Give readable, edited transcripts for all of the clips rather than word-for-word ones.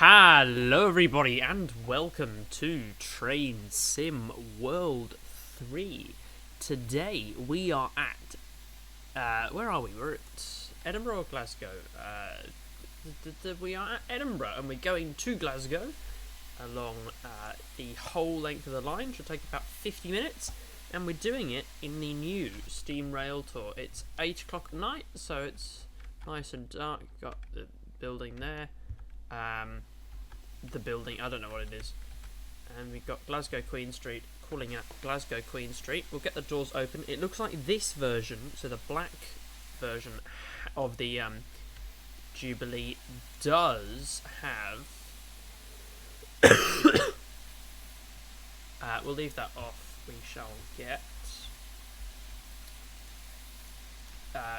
Hello everybody and welcome to Train Sim World 3. Today we are at, where are we? We're at Edinburgh or Glasgow? We are at Edinburgh and we're going to Glasgow along the whole length of the line. Should take about 50 minutes and we're doing it in the new Steam Rail Tour. It's 8 o'clock at night, so it's nice and dark. Got the building there. The building, I don't know what it is. And we've got Glasgow Queen Street, calling out Glasgow Queen Street. We'll get the doors open. It looks like this version, so the black version of the Jubilee does have... we'll leave that off. We shall get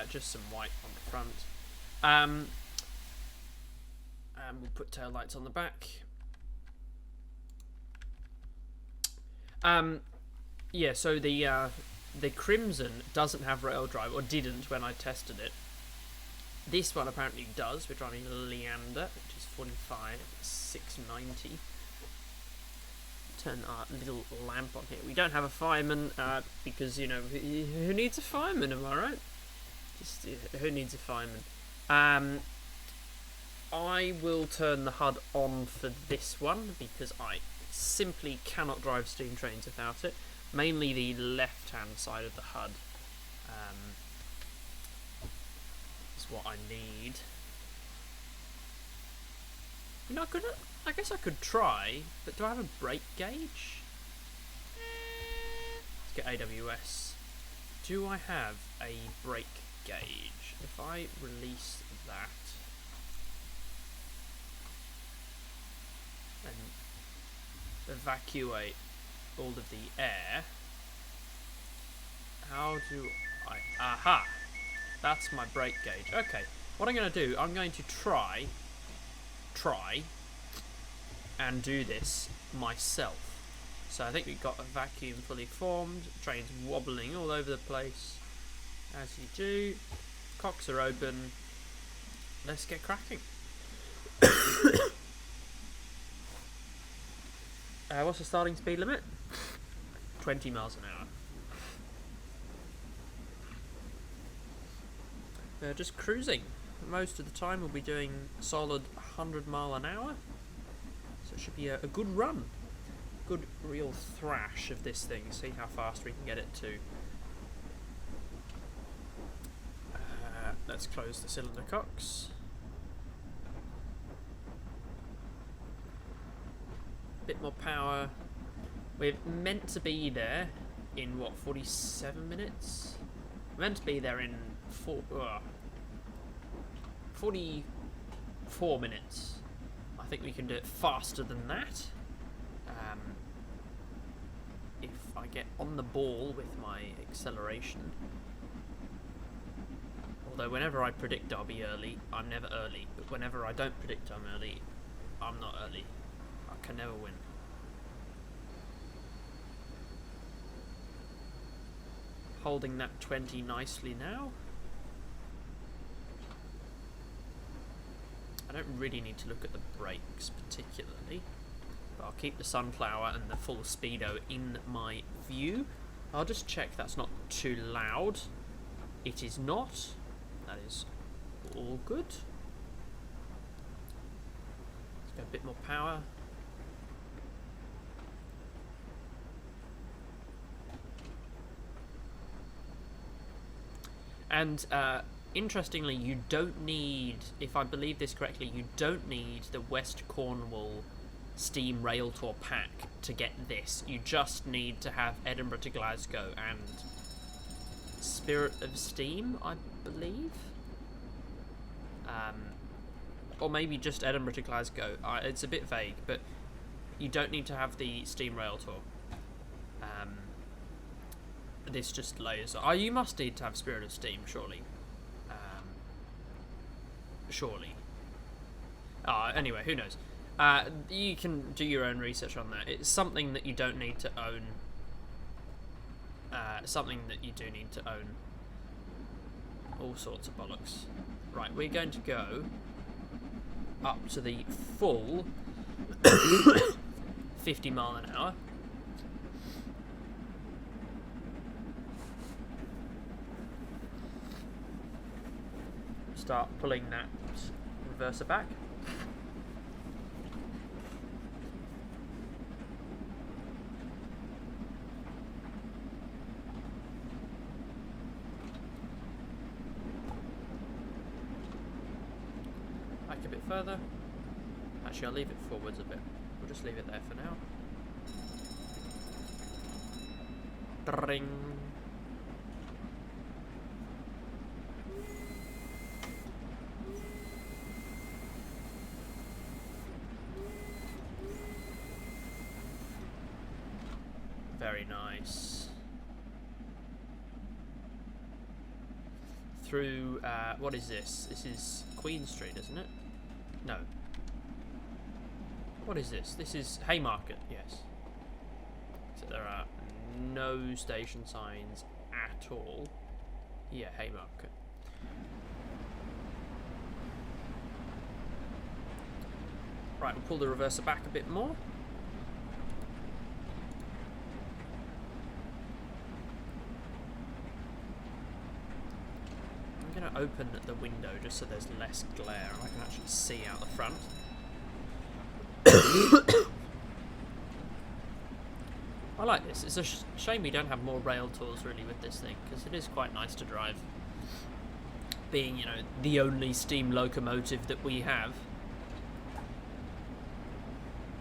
just some white on the front. And we'll put tail lights on the back. Yeah, so the Crimson doesn't have rail drive, or didn't when I tested it. This one apparently does. We're driving Leander, which is 45,690. Turn our little lamp on here. We don't have a fireman because, you know, who needs a fireman? Am I right? Just who needs a fireman? I will turn the HUD on for this one because I simply cannot drive steam trains without it. Mainly the left-hand side of the HUD is what I need. You know, I guess I could try, but do I have a brake gauge? Let's get AWS. Do I have a brake gauge? If I release that and evacuate all of the air, how do I... Aha! That's my brake gauge. Okay, what I'm going to do, I'm going to try and do this myself. So I think we've got a vacuum fully formed, train's wobbling all over the place, as you do. Cocks are open. Let's get cracking. What's the starting speed limit? 20 miles an hour. Just cruising. Most of the time we'll be doing solid 100 mile an hour. So it should be a good run. Good real thrash of this thing. See how fast we can get it to. Let's close the cylinder cocks. Bit more power. We're meant to be there in what, 47 minutes? We're meant to be there in 44 minutes. I think we can do it faster than that. If I get on the ball with my acceleration. Although whenever I predict I'll be early, I'm never early. But whenever I don't predict I'm early, I'm not early. I can never win. Holding that 20 nicely now. I don't really need to look at the brakes particularly, but I'll keep the sunflower and the full speedo in my view. I'll just check that's not too loud. It is not. That is all good. Let's go a bit more power. And interestingly, you don't need, if I believe this correctly, you don't need the West Cornwall Steam Rail Tour pack to get this. You just need to have Edinburgh to Glasgow and Spirit of Steam, I believe. Or maybe just Edinburgh to Glasgow. It's a bit vague, but you don't need to have the Steam Rail Tour. This just layers. Oh, you must need to have Spirit of Steam, surely. Surely. Anyway, who knows? You can do your own research on that. It's something that you don't need to own. Something that you do need to own. All sorts of bollocks. Right, we're going to go up to the full 50 mile an hour. Start pulling that reverser back. Back a bit further. Actually, I'll leave it forwards a bit. We'll just leave it there for now. Dring. Very nice. Through, what is this? This is Queen Street, isn't it? No. What is this? This is Haymarket, yes. So there are no station signs at all. Yeah, Haymarket. Right, we'll pull the reverser back a bit more. I'm going to open the window just so there's less glare and I can actually see out the front. I like this. It's a shame we don't have more rail tours really with this thing, because it is quite nice to drive. Being, you know, the only steam locomotive that we have.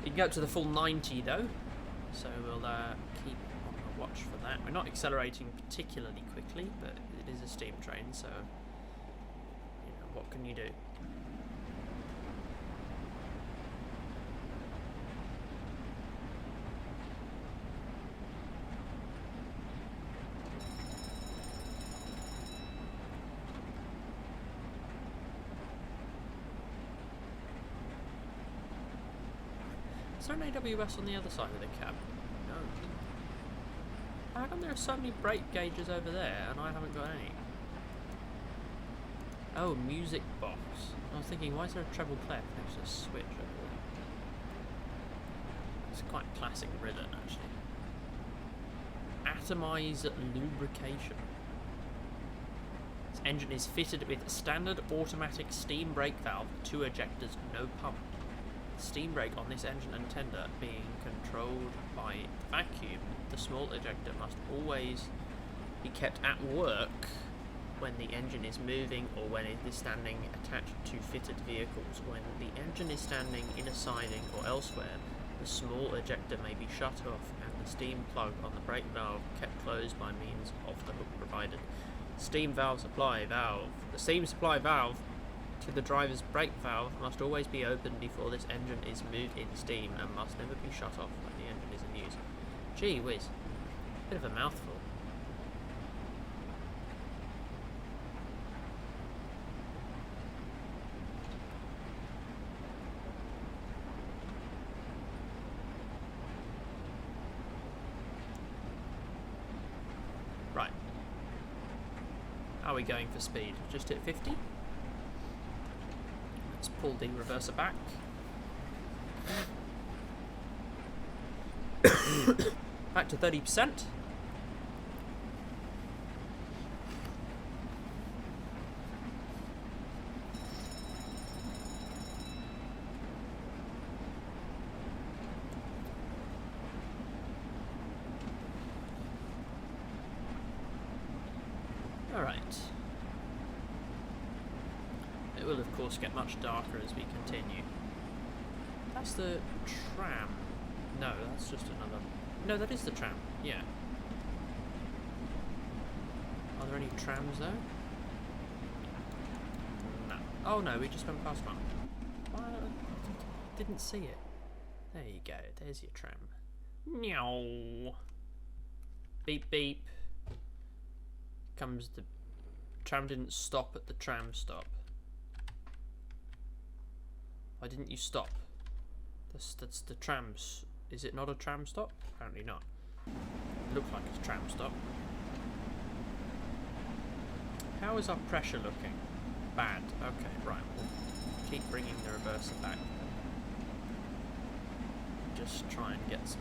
You can go up to the full 90 though, so we'll keep on the watch for that. We're not accelerating particularly quickly, but it is a steam train, so you know, what can you do? Is there an AWS on the other side of the cab? No. How come there are so many brake gauges over there and I haven't got any? Oh, music box. I was thinking, why is there a treble clef next to a switch over there? It's quite classic Riddle, actually. Atomize lubrication. This engine is fitted with standard automatic steam brake valve, 2 ejectors, no pump. Steam brake on this engine and tender being controlled by vacuum, the small ejector must always be kept at work when the engine is moving or when it is standing attached to fitted vehicles. When the engine is standing in a siding or elsewhere, the small ejector may be shut off and the steam plug on the brake valve kept closed by means of the hook provided. Steam valve supply valve. The steam supply valve to the driver's brake valve must always be opened before this engine is moved in steam and must never be shut off when the engine is in use. Gee whiz, bit of a mouthful. Right. Are we going for speed? Just hit 50? Let's pull the reverser back. Back to 30%. All right. It will, of course, get much darker as we continue. That's the tram. No, that's just another... No, that is the tram. Yeah. Are there any trams, though? No. Oh, no, we just went past one. Didn't see it. There you go. There's your tram. Meow. Beep, beep. Comes the... Tram didn't stop at the tram stop. Why didn't you stop? That's the trams. Is it not a tram stop? Apparently not. It looks like it's a tram stop. How is our pressure looking? Bad. Okay, right. We'll keep bringing the reverser back. Just try and get some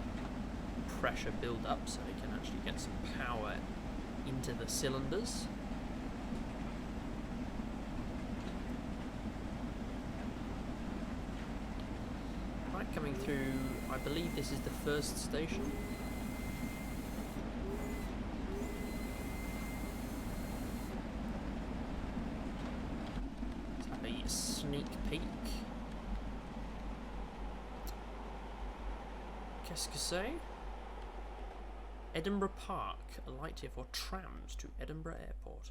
pressure build up so we can actually get some power into the cylinders. Right, coming through, I believe this is the first station. Let's have a sneak peek. Qu'est-ce que c'est? Edinburgh Park, a light here for trams to Edinburgh Airport.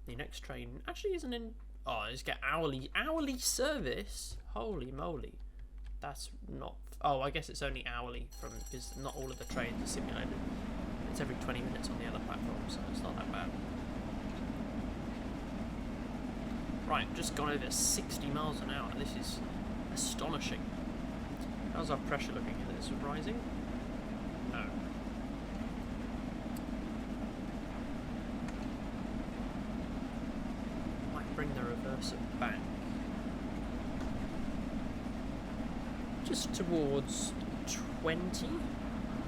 The next train actually isn't in. Oh, it's got hourly service. Holy moly, that's not. Oh, I guess it's only hourly from because not all of the trains are simulated. It's every 20 minutes on the other platform, so it's not that bad. Right, just gone over 60 miles an hour. This is astonishing. How's our pressure looking? Is it rising? No. Might bring the reverser back. Just towards 20.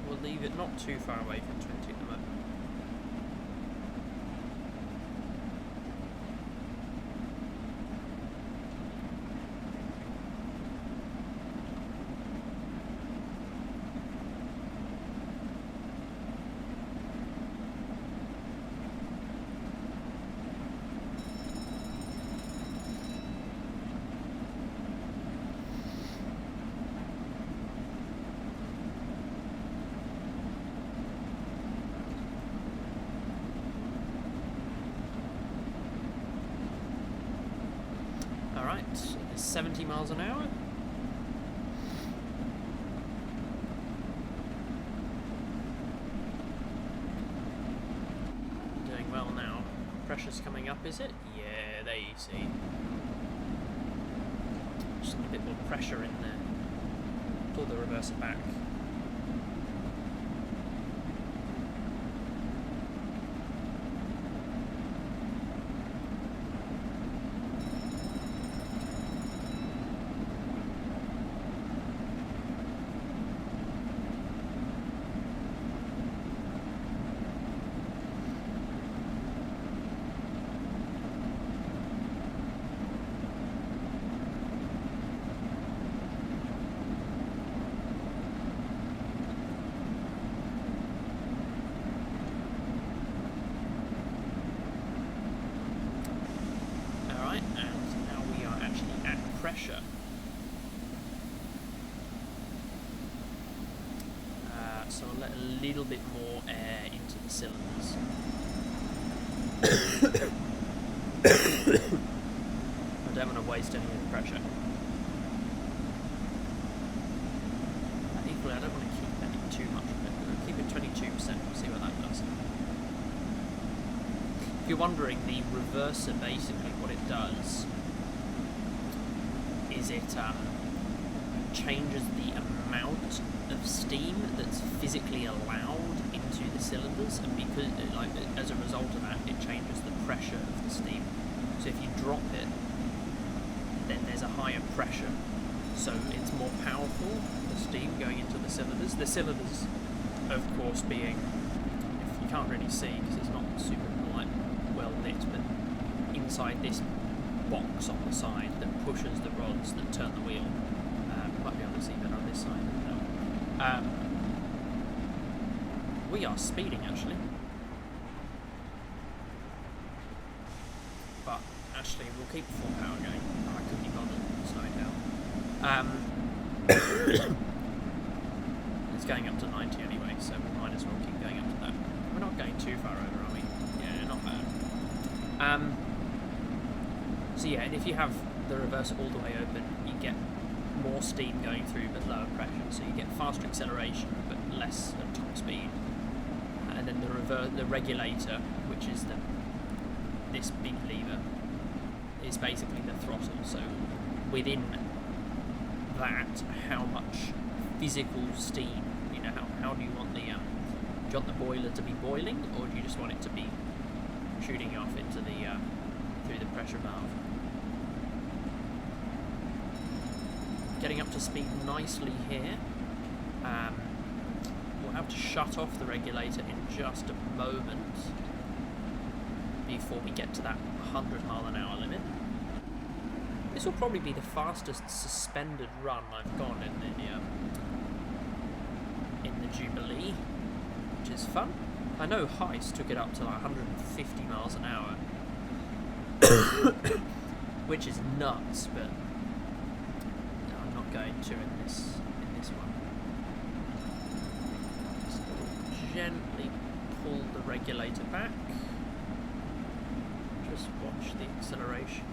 We'll leave it not too far away from 20 at the moment. Alright, 70 miles an hour. Doing well now. Pressure's coming up, is it? Yeah, there you see. Just a bit more pressure in there. Pull the reverser back. Pressure. So I'll let a little bit more air into the cylinders. I don't want to waste any of the pressure. Equally, I don't want to keep any too much of it. I'll keep it 22%. We'll see what that does. If you're wondering, the reverser basically what it does is it changes the amount of steam that's physically allowed into the cylinders, and because as a result of that, it changes the pressure of the steam. So if you drop it, then there's a higher pressure, so it's more powerful, the steam going into the cylinders. The cylinders, of course, being, if you can't really see because it's not super well lit, but inside this box on the side that pushes the rods that turn the wheel. Might be able to see that on this side. No. We are speeding actually, but actually we'll keep full power going. Oh, I couldn't be bothered slowing down. It's going up to 90 anyway, so we might as well keep going up to that. We're not going too far over, are we? Yeah, not bad. So yeah, and if you have the reverse all the way open, you get more steam going through but lower pressure, so you get faster acceleration but less at top speed. And then the regulator, which is this big lever, is basically the throttle. So within that, how much physical steam, how do you want the do you want the boiler to be boiling, or do you just want it to be shooting off into the through the pressure valve. Getting up to speed nicely here. We'll have to shut off the regulator in just a moment before we get to that 100-mile-an-hour limit. This will probably be the fastest suspended run I've gone in the Jubilee, which is fun. I know Heist took it up to like 150 miles an hour, which is nuts, but I'm not going to in this one. Just gently pull the regulator back. Just watch the acceleration.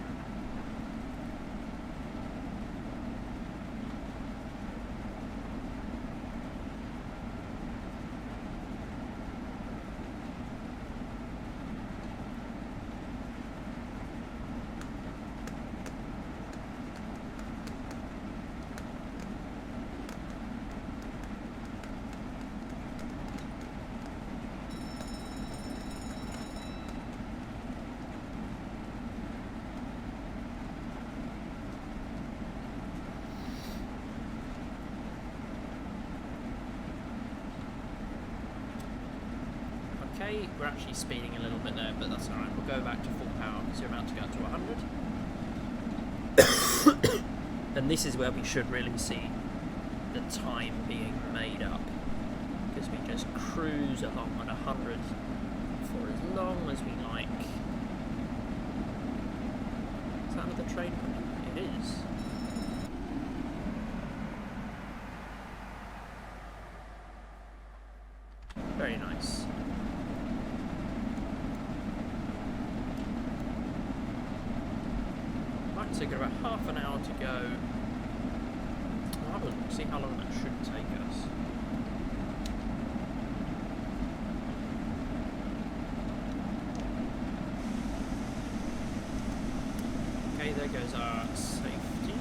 Okay, we're actually speeding a little bit there, but that's alright. We'll go back to full power because you're about to go to 100. And this is where we should really see the time being made up, because we just cruise along at 100 for as long as we like. Is that another train coming? It is. Very nice. Right, so we've got about half an hour to go. We'll have a look, see how long that should take us. Okay, there goes our safety.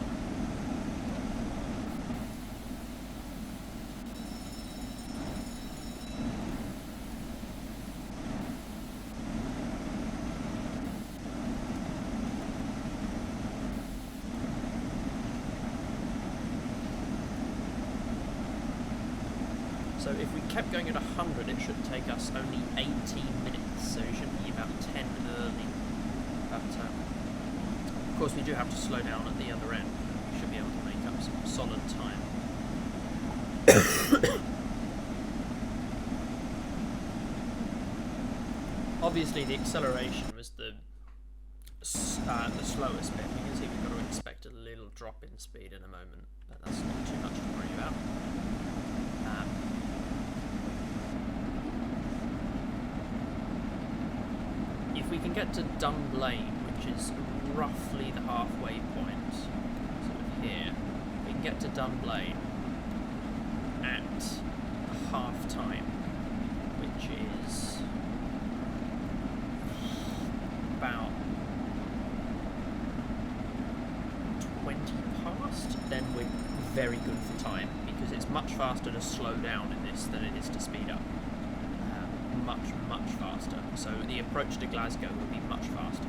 So if we kept going at 100, it should take us only 18 minutes, so it should be about 10 early. But of course we do have to slow down at the other end. We should be able to make up some solid time. Obviously the acceleration was the slowest bit. You can see we've got to expect a little drop in speed in a moment, but that's not too much to worry about. If we can get to Dunblane, which is roughly the halfway point, sort of here, we can get to Dunblane at half time, which is about 20 past, then we're very good for time, because it's much faster to slow down in this than it is to speed up. Much faster. So the approach to Glasgow will be much faster.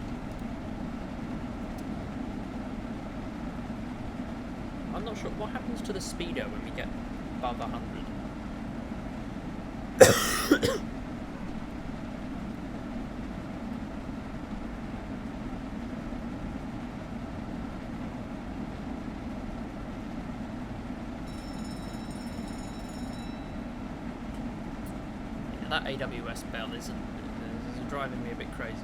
I'm not sure what happens to the speedo when we get above 100. That AWS bell is driving me a bit crazy.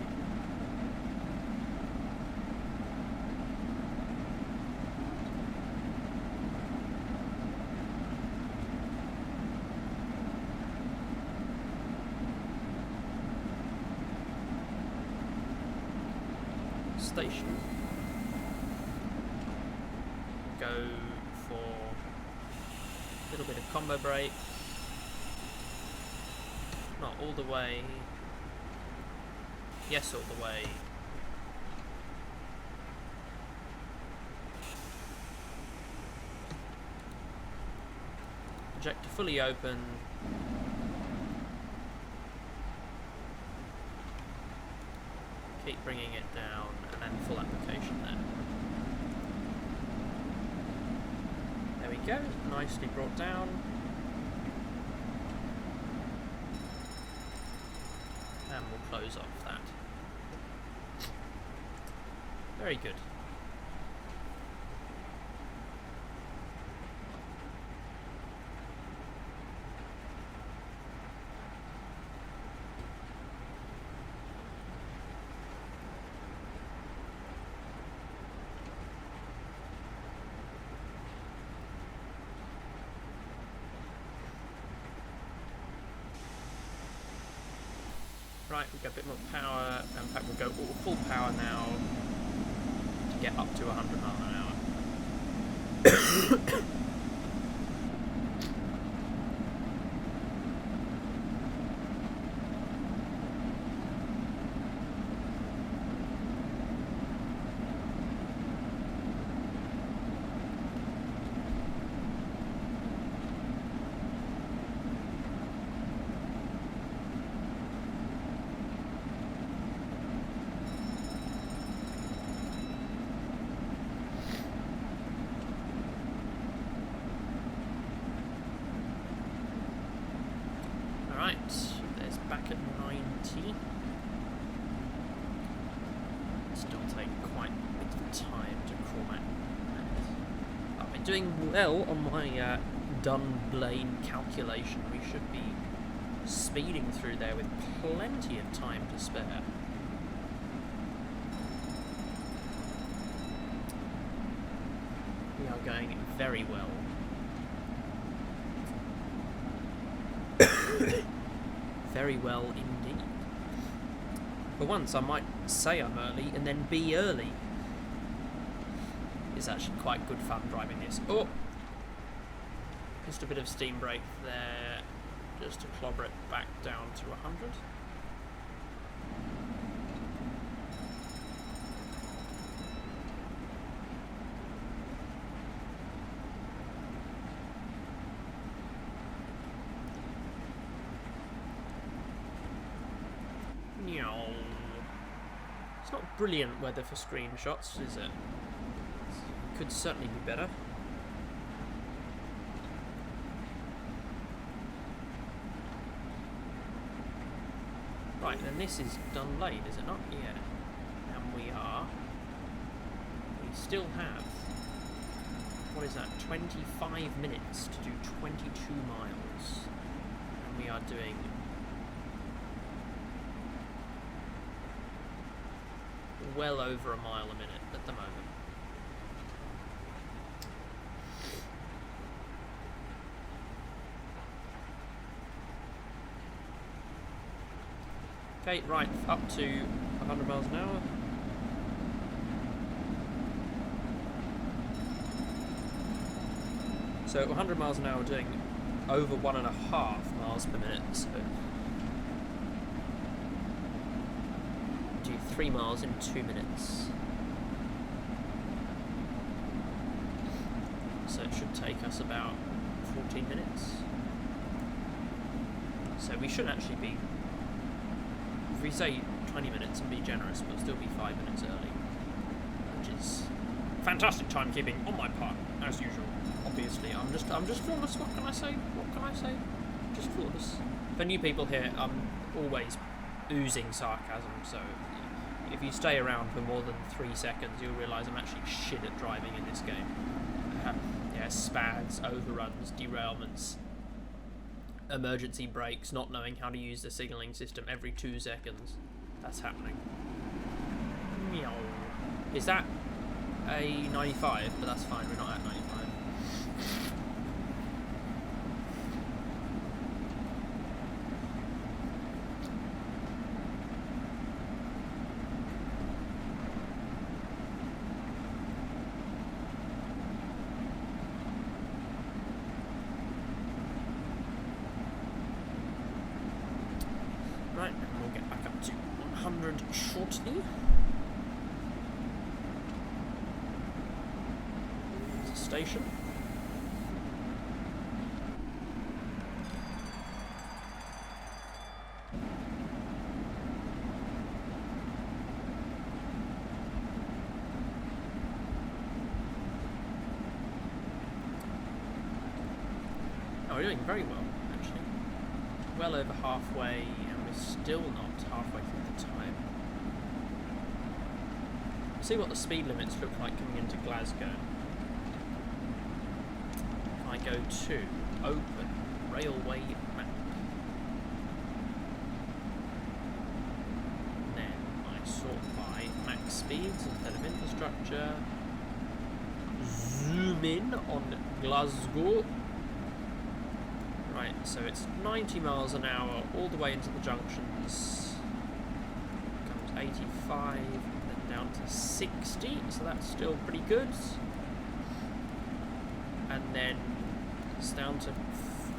Station. Go for a little bit of combo brake. Not all the way. Yes, all the way. Projector fully open. bringing it down, and then full application there. There we go, nicely brought down. And we'll close off that. Very good. Right, we get a bit more power. In fact, we'll go full power now to get up to 100 miles an hour. Right, there's back at 90. Still take quite a bit of time to crawl out. I've been doing well on my Dunblane calculation. We should be speeding through there with plenty of time to spare. We are going very well. Very well indeed. For once I might say I'm early and then be early. It's actually quite good fun driving this. Oh! Just a bit of steam brake there, just to clobber it back down to 100. It's not brilliant weather for screenshots, is it? Could certainly be better. Right, and this is Dunblane, is it not? Yeah. And we still have, what is that, 25 minutes to do 22 miles. And we are doing well over a mile a minute at the moment. Okay, right, up to 100 miles an hour. So 100 miles an hour doing over 1.5 miles per minute, so do 3 miles in 2 minutes. So it should take us about 14 minutes. So we should actually be, if we say 20 minutes and be generous, we'll still be 5 minutes early, which is fantastic timekeeping on my part, as usual. Obviously, I'm just flawless. What can I say? Just flawless. For new people here, I'm always oozing sarcasm, so if you stay around for more than 3 seconds, you'll realise I'm actually shit at driving in this game. Yeah, spads, overruns, derailments, emergency brakes, not knowing how to use the signalling system every 2 seconds. That's happening. Meow. Is that a 95? But that's fine, we're not at 95. Right, and we'll get back up to 100 shortly. There's a station. Oh, we're doing very well, actually. Well over halfway, and we're still not halfway through the time. See what the speed limits look like coming into Glasgow. If I go to open railway map, and then I sort by max speeds instead of infrastructure. Zoom in on Glasgow. Right, so it's 90 miles an hour all the way into the junctions. Comes 85, then down to 60, so that's still pretty good. And then it's down to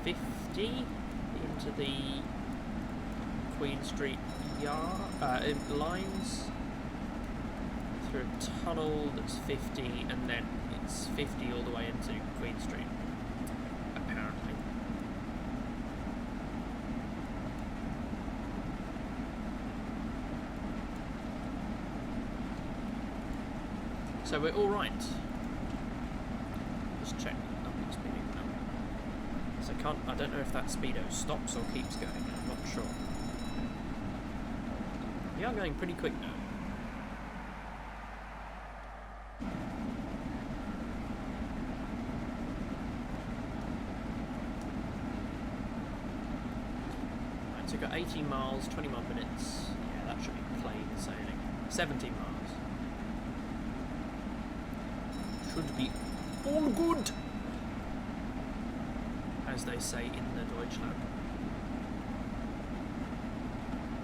50 into the Queen Street lines. Through a tunnel that's 50, and then it's 50 all the way into Queen Street, apparently. So we're all right. Just check. I'm not speeding now. So I don't know if that speedo stops or keeps going. I'm not sure. We are going pretty quick now. So we've got 18 miles, 21 minutes. Yeah, that should be plain sailing. 17 miles. Should be all good, as they say in the Deutschland.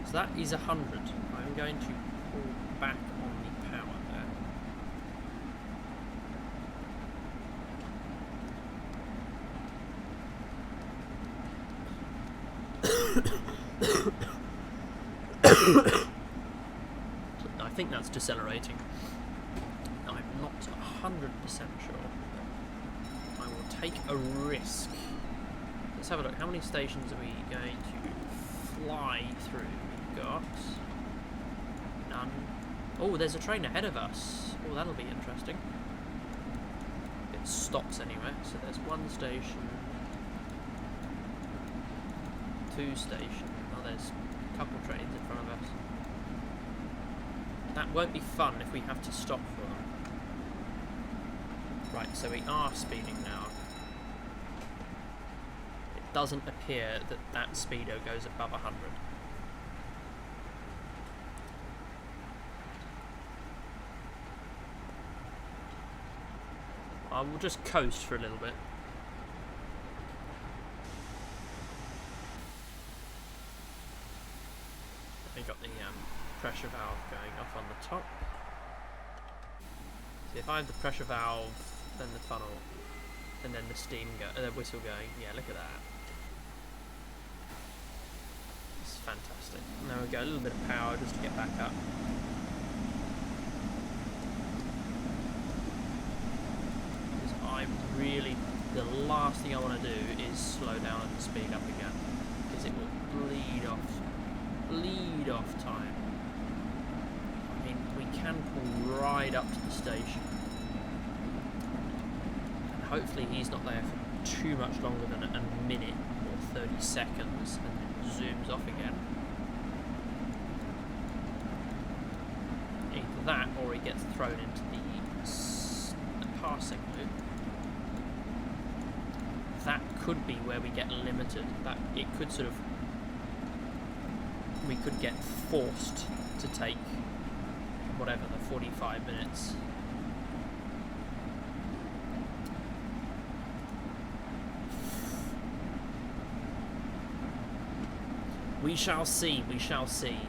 So that is 100. I'm going to pull back on the power there. I think that's decelerating. I'm not 100% sure. I will take a risk. Let's have a look. How many stations are we going to fly through? We've got none. Oh, there's a train ahead of us. Oh, that'll be interesting. It stops anyway. So there's one station, two stations. Oh, there's a couple trains in front of us. That won't be fun if we have to stop for them. Right, so we are speeding now. It doesn't appear that that speedo goes above 100. I will just coast for a little bit. We got the pressure valve going off on the top. So if I have the pressure valve, then the funnel, and then the steam the whistle going, yeah, look at that. It's fantastic. Now we go a little bit of power just to get back up. The last thing I want to do is slow down and speed up again, because it will bleed off time. I mean, we can pull right up to the station, and hopefully he's not there for too much longer than a minute or 30 seconds, and then zooms off again. Either that, or he gets thrown into the passing loop. That could be where we get limited. That it could sort of, we could get forced to take whatever, the 45 minutes. We shall see, we shall see.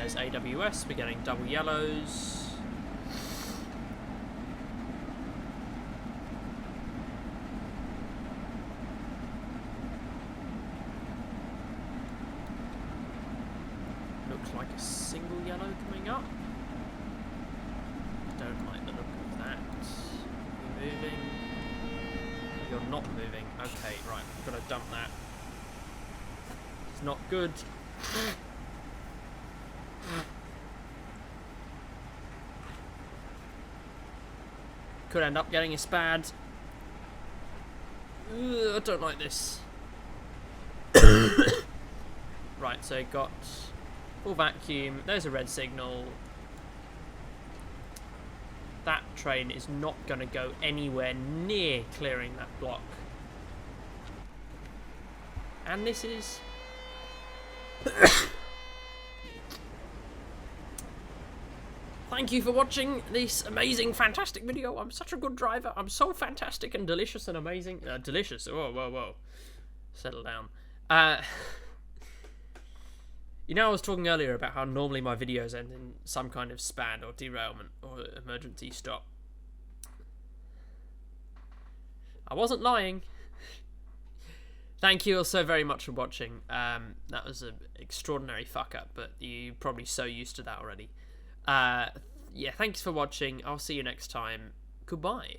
there's AWS. We're getting double yellows. Looks like a single yellow coming up. Don't like the look of that. You're moving. You're not moving. Okay, right. I've got to dump that. It's not good. Could end up getting a spad. I don't like this. Right, so got full vacuum. There's a red signal. That train is not going to go anywhere near clearing that block. And this is... Thank you for watching this amazing, fantastic video. I'm such a good driver. I'm so fantastic and delicious and amazing. Delicious. Whoa, whoa, whoa. Settle down. You know, I was talking earlier about how normally my videos end in some kind of spad or derailment or emergency stop. I wasn't lying. Thank you all so very much for watching. That was an extraordinary fuck up, but you're probably so used to that already. Yeah, thanks for watching. I'll see you next time. Goodbye.